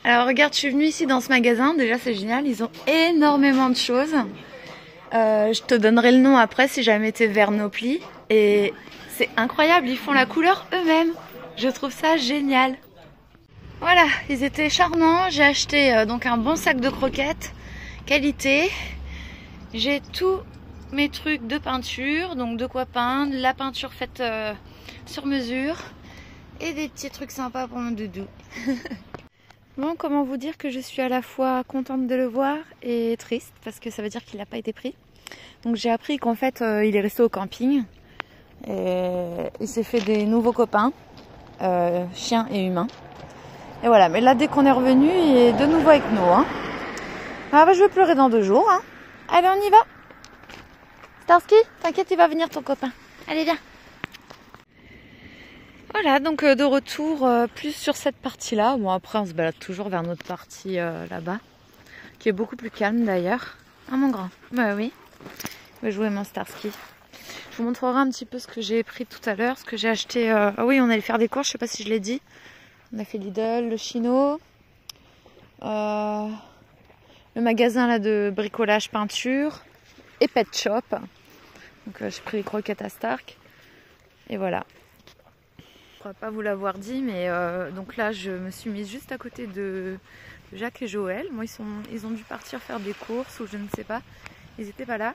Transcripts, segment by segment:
Alors regarde, je suis venue ici dans ce magasin, déjà c'est génial, ils ont énormément de choses. Je te donnerai le nom après si jamais t'es vers Nopli. Et c'est incroyable, ils font la couleur eux-mêmes. Je trouve ça génial. Voilà, ils étaient charmants. J'ai acheté donc un bon sac de croquettes, qualité. J'ai tous mes trucs de peinture, donc de quoi peindre, la peinture faite sur mesure. Et des petits trucs sympas pour mon doudou. Bon, comment vous dire que je suis à la fois contente de le voir et triste parce que ça veut dire qu'il n'a pas été pris. Donc j'ai appris qu'en fait il est resté au camping et il s'est fait des nouveaux copains, chiens et humains. Et voilà, mais là dès qu'on est revenu, il est de nouveau avec nous. Hein. Ah bah je vais pleurer dans 2 jours. Hein. Allez, on y va. Starsky, t'inquiète, il va venir ton copain. Allez, viens. Voilà, donc de retour plus sur cette partie-là. Bon, après, on se balade toujours vers notre partie là-bas, qui est beaucoup plus calme d'ailleurs. Ah, mon grand. Bah oui. Je vais jouer mon Starsky. Je vous montrerai un petit peu ce que j'ai pris tout à l'heure, ce que j'ai acheté. Ah oui, on allait faire des courses, je sais pas si je l'ai dit. On a fait Lidl, le Chino, le magasin là de bricolage peinture et Pet Shop. Donc j'ai pris les croquettes à Stark. Et voilà. Je ne crois pas vous l'avoir dit, mais donc là je me suis mise juste à côté de Jacques et Joël. Moi ils ont dû partir faire des courses ou je ne sais pas, ils n'étaient pas là.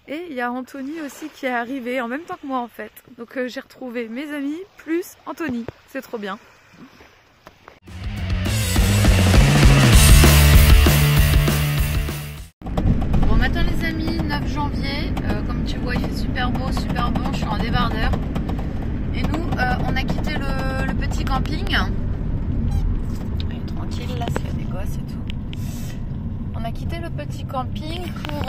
Et il y a Anthony aussi qui est arrivé en même temps que moi en fait. Donc j'ai retrouvé mes amis plus Anthony, c'est trop bien. Bon matin les amis, 9 janvier, comme tu vois il fait super beau, super bon, je suis en débardeur. Et nous, on a quitté le petit camping. Il est tranquille, là, c'est des gosses et tout. On a quitté le petit camping pour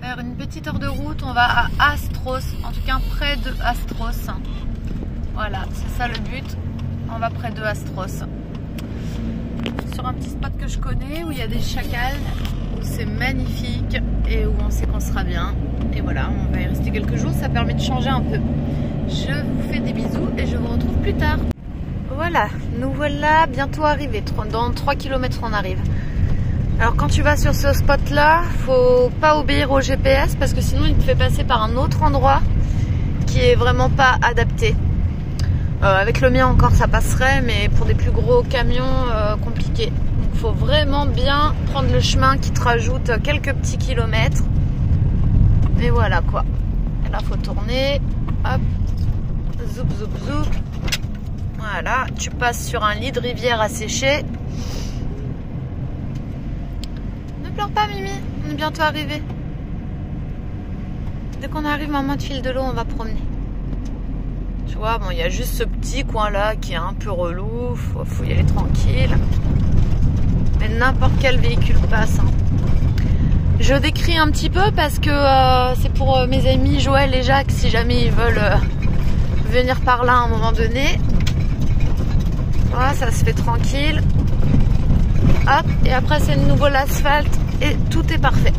faire une petite heure de route. On va à Astros, en tout cas près de Astros. Voilà, c'est ça le but. On va près de Astros. Sur un petit spot que je connais, où il y a des chacals, où c'est magnifique et où on sait qu'on sera bien. Et voilà, on va y rester quelques jours, ça permet de changer un peu. Je vous fais des bisous et je vous retrouve plus tard. Voilà, nous voilà bientôt arrivés. Dans 3 km on arrive. Alors quand tu vas sur ce spot là, faut pas obéir au GPS parce que sinon il te fait passer par un autre endroit qui est vraiment pas adapté. Avec le mien encore ça passerait, mais pour des plus gros camions compliqué. Donc il faut vraiment bien prendre le chemin qui te rajoute quelques petits kilomètres. Et voilà quoi. Et là faut tourner. Hop. Zoup zoup zoup. Voilà. Tu passes sur un lit de rivière asséché. Ne pleure pas Mimi. On est bientôt arrivé. Dès qu'on arrive, maman te file de l'eau, on va promener. Tu vois, bon, il y a juste ce petit coin là qui est un peu relou. Faut y aller tranquille. Mais n'importe quel véhicule passe. Hein. Je décris un petit peu parce que c'est pour mes amis Joël et Jacques si jamais ils veulent venir par là à un moment donné. Voilà, ça se fait tranquille. Hop, et après c'est de nouveau l'asphalte et tout est parfait.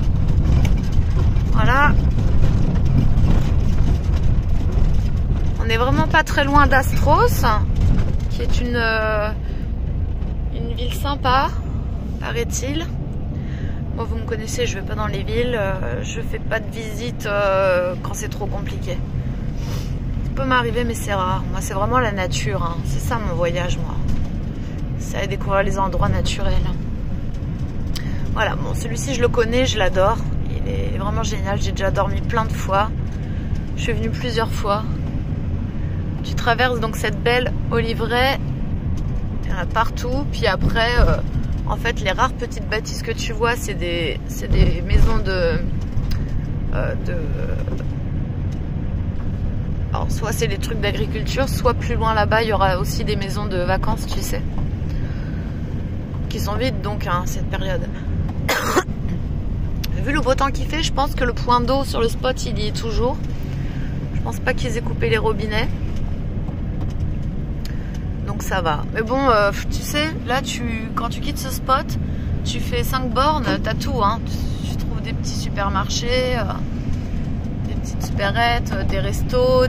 Voilà. On est vraiment pas très loin d'Astros, qui est une ville sympa, paraît-il. Moi, vous me connaissez, je vais pas dans les villes, je fais pas de visite quand c'est trop compliqué. Ça peut m'arriver, mais c'est rare. Moi, c'est vraiment la nature. Hein. C'est ça mon voyage, moi. C'est aller découvrir les endroits naturels. Voilà, bon, celui-ci, je le connais, je l'adore. Il est vraiment génial. J'ai déjà dormi plein de fois. Je suis venue plusieurs fois. Tu traverses donc cette belle oliveraie. Il y en a partout. Puis après... en fait, les rares petites bâtisses que tu vois, c'est des maisons alors, soit c'est des trucs d'agriculture, soit plus loin là-bas, il y aura aussi des maisons de vacances, tu sais. Qui sont vides, donc, hein, cette période. Vu le beau temps qu'il fait, je pense que le point d'eau sur le spot, il y est toujours. Je pense pas qu'ils aient coupé les robinets. Donc ça va. Mais bon, tu sais, là, quand tu quittes ce spot, tu fais 5 bornes, t'as tout. Hein. Tu trouves des petits supermarchés, des petites supérettes, des restos,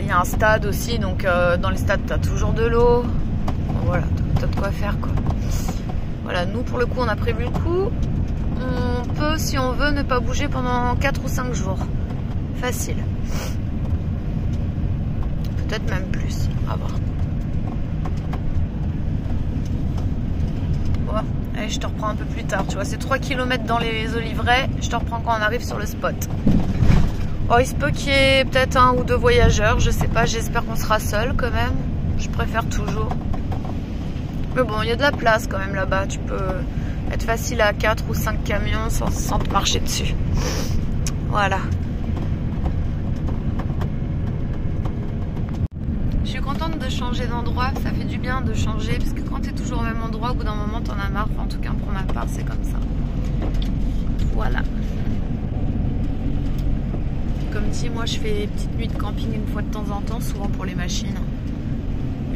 il y a un stade aussi, donc dans les stades tu as toujours de l'eau. Bon, voilà, tu as de quoi faire quoi. Voilà, nous pour le coup on a prévu le coup. On peut, si on veut, ne pas bouger pendant 4 ou 5 jours. Facile. Peut-être même plus, à voir. Bon, allez, je te reprends un peu plus tard. Tu vois, c'est 3 km dans les oliveraies. Je te reprends quand on arrive sur le spot. Oh, il se peut qu'il y ait peut-être 1 ou 2 voyageurs. Je sais pas, j'espère qu'on sera seul quand même. Je préfère toujours. Mais bon, il y a de la place quand même là-bas. Tu peux être facile à 4 ou 5 camions sans te marcher dessus. Voilà. Je suis contente de changer d'endroit. Ça fait du bien de changer. Parce que quand tu es toujours au même endroit, au bout d'un moment, t'en as marre. Enfin, en tout cas, pour ma part, c'est comme ça. Voilà. Comme dit, moi, je fais des petites nuits de camping une fois de temps en temps. Souvent pour les machines.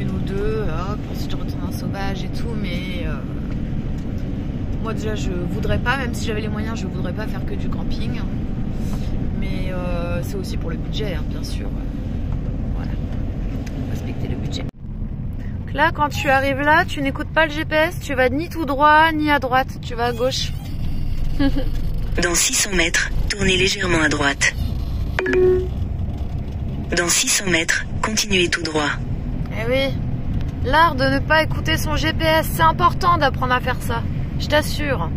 1 ou 2. Hop, ensuite je retourne en sauvage et tout. Mais... moi déjà je voudrais pas, même si j'avais les moyens, je voudrais pas faire que du camping. Mais c'est aussi pour le budget, hein, bien sûr. Voilà. Respecter le budget. Donc là, quand tu arrives là, tu n'écoutes pas le GPS, tu vas ni tout droit, ni à droite, tu vas à gauche. Dans 600 mètres, tournez légèrement à droite. Dans 600 mètres, continuez tout droit. Eh oui, l'art de ne pas écouter son GPS, c'est important d'apprendre à faire ça. Je t'assure.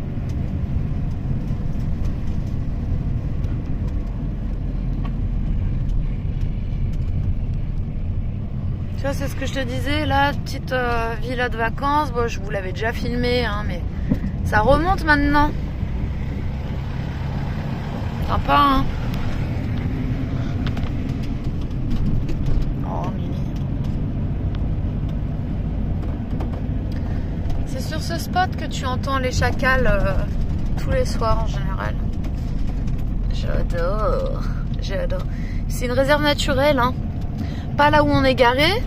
Tu vois, c'est ce que je te disais, là, petite villa de vacances. Bon, je vous l'avais déjà filmé, hein, mais ça remonte maintenant. Sympa, hein. Oh, Mimi. C'est sur ce spot que tu entends les chacals tous les soirs en général. J'adore, j'adore. C'est une réserve naturelle, hein. Pas là où on est garé,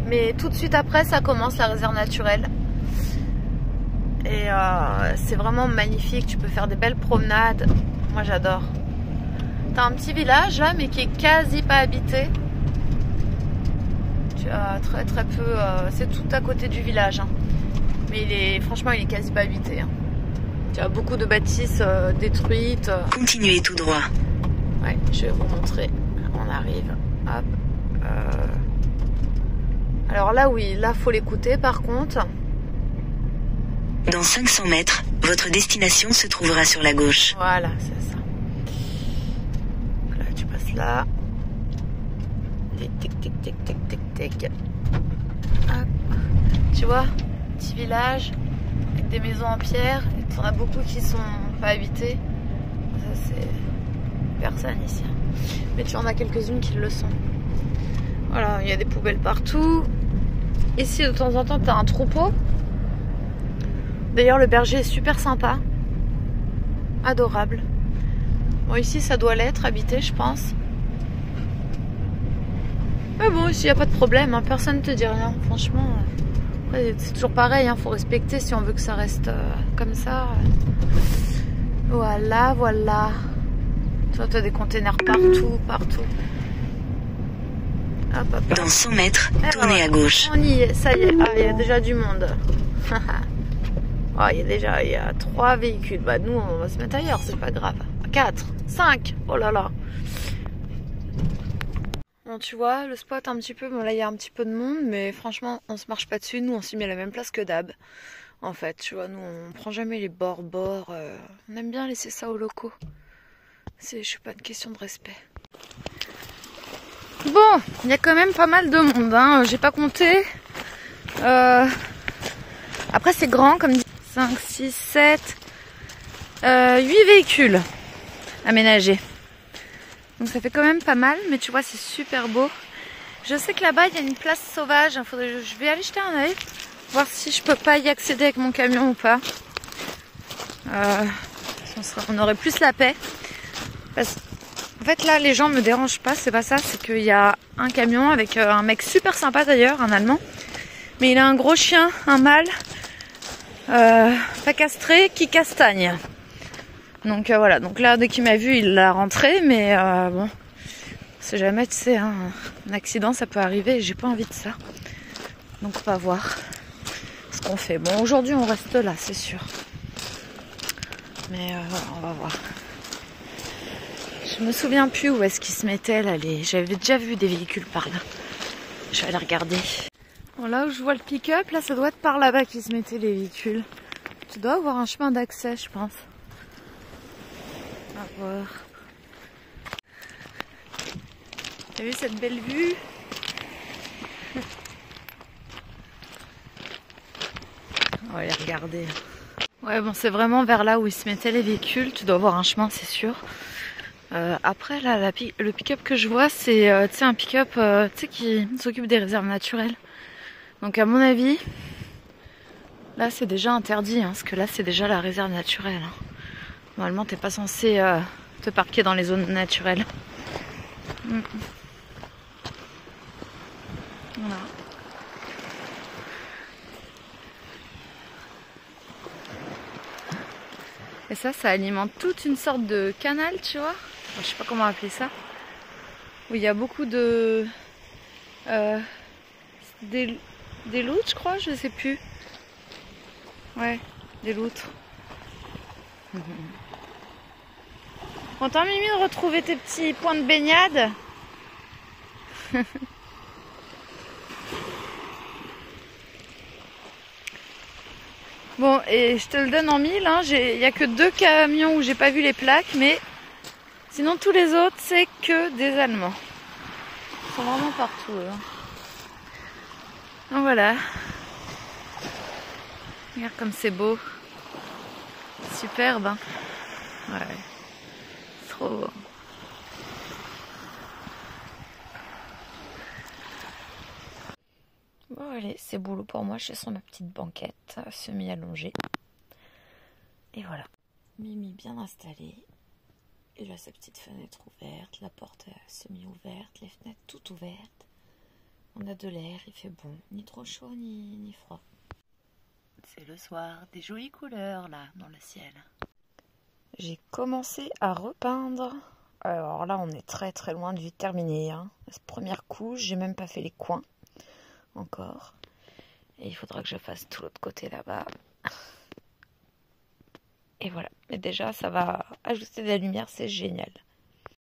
mais tout de suite après ça commence la réserve naturelle. Et c'est vraiment magnifique, tu peux faire des belles promenades. Moi j'adore. T'as un petit village là, mais qui est quasi pas habité. Tu as très très peu, c'est tout à côté du village, hein. Mais franchement il est quasi pas habité, hein. Tu as beaucoup de bâtisses détruites. Continuez tout droit. Ouais, je vais vous montrer. On arrive. Hop. Alors là, oui, là, faut l'écouter par contre. Dans 500 mètres, votre destination se trouvera sur la gauche. Voilà, c'est ça. Là, tu passes là. Tic, tic, tic, tic, tic, tic, tic. Hop. Tu vois, petit village avec des maisons en pierre. Et t'en as beaucoup qui sont pas habitées. Ça, c'est personne ici. Mais tu en as quelques-unes qui le sont. Voilà, il y a des poubelles partout. Ici, de temps en temps, tu as un troupeau. D'ailleurs, le berger est super sympa. Adorable. Bon, ici, ça doit l'être, habité, je pense. Mais bon, ici, il n'y a pas de problème. Hein. Personne ne te dit rien. Franchement, c'est toujours pareil. Il faut respecter si on veut que ça reste comme ça. Voilà, voilà. Tu vois, tu as des containers partout, partout. Hop, hop, hop. Dans 100 mètres, tournez à gauche. On y est, ça y est. Ah, il y a déjà du monde. Oh, il y a 3 véhicules. Bah, nous, on va se mettre ailleurs, c'est pas grave. 4, 5. Oh là là. Bon, tu vois, le spot un petit peu. Bon, là, il y a un petit peu de monde, mais franchement, on se marche pas dessus. Nous, on s'y met à la même place que d'hab. En fait, tu vois, nous, on prend jamais les bords. On aime bien laisser ça aux locaux. Je suis pas une question de respect. Bon, il y a quand même pas mal de monde, hein. J'ai pas compté. Après, c'est grand, comme dit. 5, 6, 7, 8 véhicules aménagés. Donc ça fait quand même pas mal, mais tu vois, c'est super beau. Je sais que là-bas, il y a une place sauvage. Je vais aller jeter un œil, voir si je peux pas y accéder avec mon camion ou pas. On aurait plus la paix. En fait, là, les gens me dérangent pas, c'est pas ça. C'est qu'il y a un camion avec un mec super sympa d'ailleurs, un Allemand. Mais il a un gros chien, un mâle, pas castré, qui castagne. Donc voilà, donc là, dès qu'il m'a vu, il l'a rentré. Mais bon, Si jamais tu sais, un accident ça peut arriver et j'ai pas envie de ça. Donc on va voir ce qu'on fait. Bon, aujourd'hui on reste là, c'est sûr. Mais voilà, on va voir. Je me souviens plus où est-ce qu'ils se mettaient là. J'avais déjà vu des véhicules par là. Je vais aller regarder. Bon, là où je vois le pick-up, là ça doit être par là-bas qu'ils se mettaient les véhicules. Tu dois avoir un chemin d'accès, je pense. On va voir. T'as vu cette belle vue? On va aller regarder. Ouais, bon, c'est vraiment vers là où ils se mettaient les véhicules. Tu dois avoir un chemin, c'est sûr. Après, là, le pick-up que je vois, c'est un pick-up qui s'occupe des réserves naturelles. Donc, à mon avis, là, c'est déjà interdit, hein, parce que là, c'est déjà la réserve naturelle. Hein. Normalement, t'es pas censé te parquer dans les zones naturelles. Voilà. Et ça alimente toute une sorte de canal, tu vois. Je sais pas comment appeler ça. Où il y a beaucoup de... des loutres, je crois, je sais plus. Ouais, des loutres. Content, Mimi, de retrouver tes petits points de baignade? Bon, et je te le donne en mille, hein. Il n'y a que 2 camions où j'ai pas vu les plaques, mais sinon tous les autres, c'est que des Allemands. Ils sont vraiment partout, hein. Donc voilà. Regarde comme c'est beau. Superbe, hein. Ouais. Trop beau. Bon allez, c'est boulot pour moi, je suis sur ma petite banquette semi-allongée. Et voilà. Mimi bien installée. Et là sa petite fenêtre ouverte, la porte semi-ouverte, les fenêtres toutes ouvertes. On a de l'air, il fait bon, ni trop chaud ni froid. C'est le soir, des jolies couleurs là dans le ciel. J'ai commencé à repeindre. Alors là on est très très loin de vite terminé. Hein. Cette première couche, j'ai même pas fait les coins. Encore. Et il faudra que je fasse tout l'autre côté là-bas. Et voilà. Mais déjà, ça va ajouter de la lumière, c'est génial.